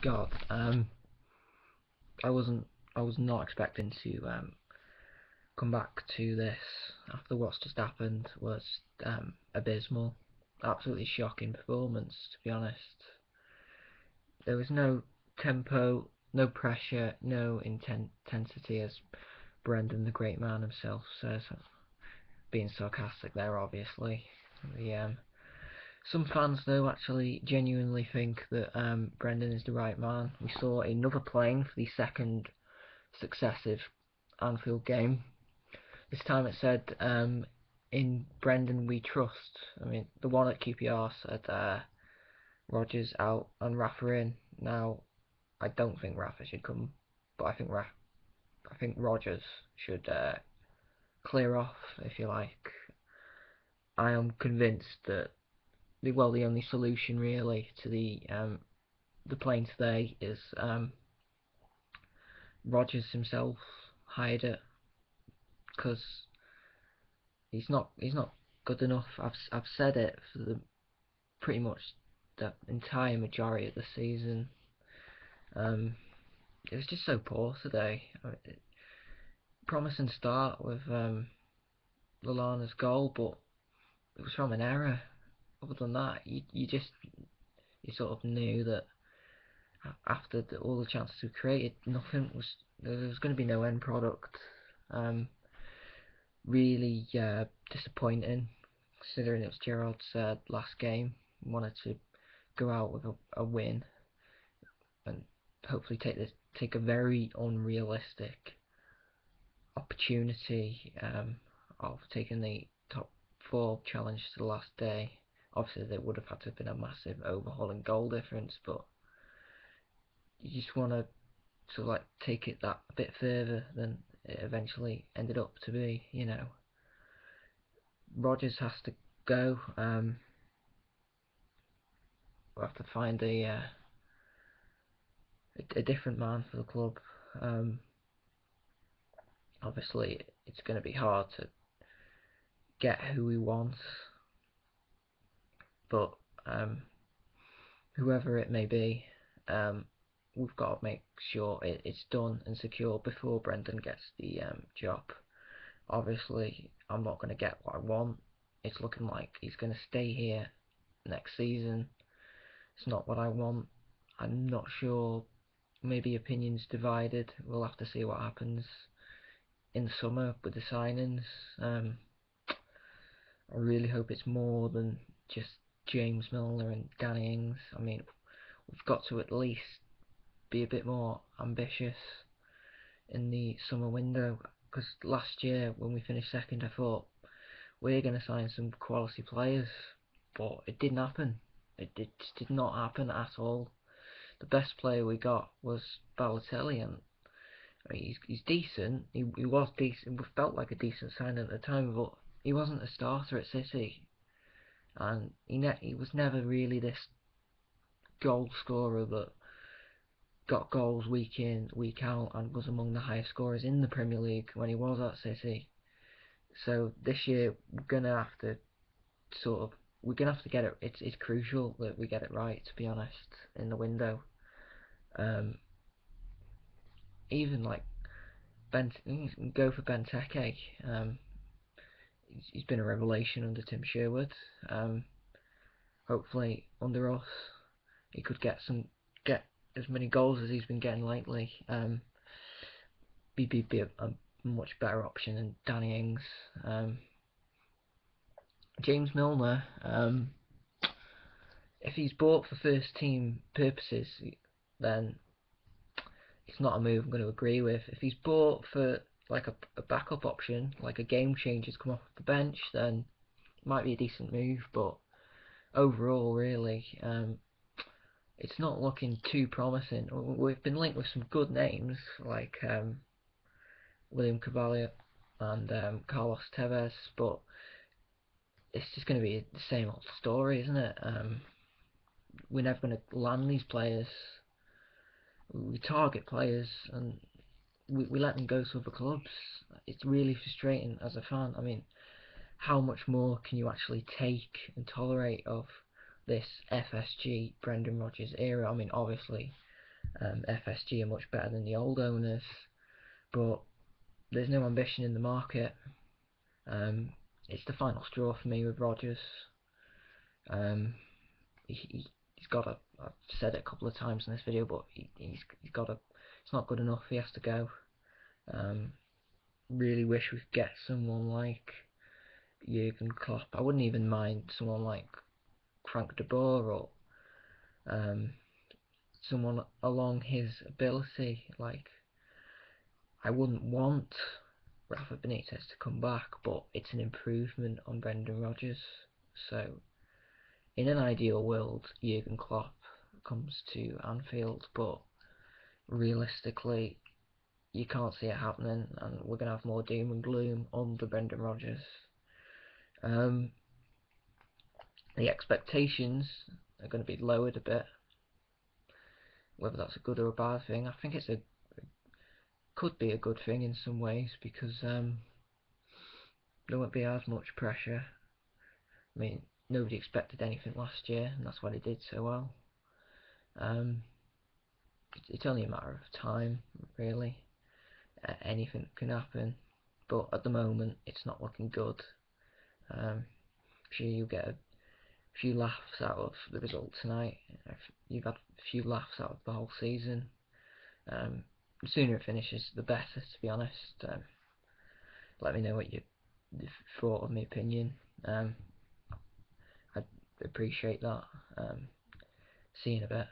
God, I wasn't. I was not expecting to come back to this after what's just happened. Was abysmal, absolutely shocking performance. To be honest, there was no tempo, no pressure, no intensity, as Brendan, the great man himself, says. Being sarcastic there, obviously. The Some fans, though, actually genuinely think that Brendan is the right man. We saw another playing for the second successive Anfield game. This time it said, "In Brendan we trust." I mean, the one at QPR said Rodgers out and Rafa in. Now, I don't think Rafa should come, but I think Rodgers should clear off, if you like. I am convinced that the only solution really to the playing today is Rodgers himself hired it, because he's not good enough. I've said it for the pretty much the entire majority of the season. It was just so poor today. Promising start with Lallana's goal, but it was from an error. Other than that, you sort of knew that after all the chances we created, there was going to be no end product. Really disappointing, considering it was Gerrard's last game. He wanted to go out with a win and hopefully take a very unrealistic opportunity of taking the top four challenge to the last day. Obviously, there would have had to have been a massive overhaul in goal difference, but you just want to sort of like take it that a bit further than it eventually ended up to be. Rodgers has to go. We'll have to find a different man for the club. Obviously, it's going to be hard to get who we want, but whoever it may be, we've got to make sure it's done and secure before Brendan gets the job. Obviously, I'm not going to get what I want. It's looking like he's going to stay here next season. It's not what I want. I'm not sure. Maybe opinions divided. We'll have to see what happens in the summer with the signings. I really hope it's more than just James Milner and Danny Ings. I mean, we've got to at least be a bit more ambitious in the summer window, because last year when we finished second, I thought we're going to sign some quality players, but it didn't happen. It just did not happen at all. The best player we got was Balotelli, and I mean, he's decent. He was decent. It felt like a decent signing at the time, but he wasn't a starter at City, and he was never really this goal scorer that got goals week in, week out, and was among the highest scorers in the Premier League when he was at City. So this year we're gonna have to get it. It's crucial that we get it right, to be honest, in the window. Even like go for Benteke. He's been a revelation under Tim Sherwood. Hopefully under us, he could get as many goals as he's been getting lately. Be a much better option than Danny Ings. James Milner, if he's bought for first team purposes, then it's not a move I'm going to agree with. If he's bought for like a backup option, like a game changer to come off the bench, then it might be a decent move. But overall, really, it's not looking too promising. We've been linked with some good names like William Carvalho and Carlos Tevez, but it's just going to be the same old story, isn't it? We're never going to land these players. We target players and we let them go to other clubs. It's really frustrating as a fan. I mean, how much more can you actually take and tolerate of this FSG Brendan Rodgers era? I mean, obviously FSG are much better than the old owners, but there's no ambition in the market. Um, it's the final straw for me with Rodgers. Um, he's got a. I've said it a couple of times in this video, but he's got a. It's not good enough. He has to go. Really wish we could get someone like Jurgen Klopp. I wouldn't even mind someone like Frank de Boer or someone along his ability. Like, I wouldn't want Rafa Benitez to come back, but it's an improvement on Brendan Rodgers. So, in an ideal world, Jurgen Klopp comes to Anfield, but realistically, you can't see it happening, and we're going to have more doom and gloom under Brendan Rodgers. The expectations are going to be lowered a bit. Whether that's a good or a bad thing, I think could be a good thing in some ways, because there won't be as much pressure. I mean, nobody expected anything last year, and that's why they did so well. It's only a matter of time, really. Anything can happen, but at the moment, it's not looking good. I'm sure you'll get a few laughs out of the result tonight. You've had a few laughs out of the whole season. The sooner it finishes, the better, to be honest. Let me know what you thought of my opinion. I'd appreciate that. See you in a bit.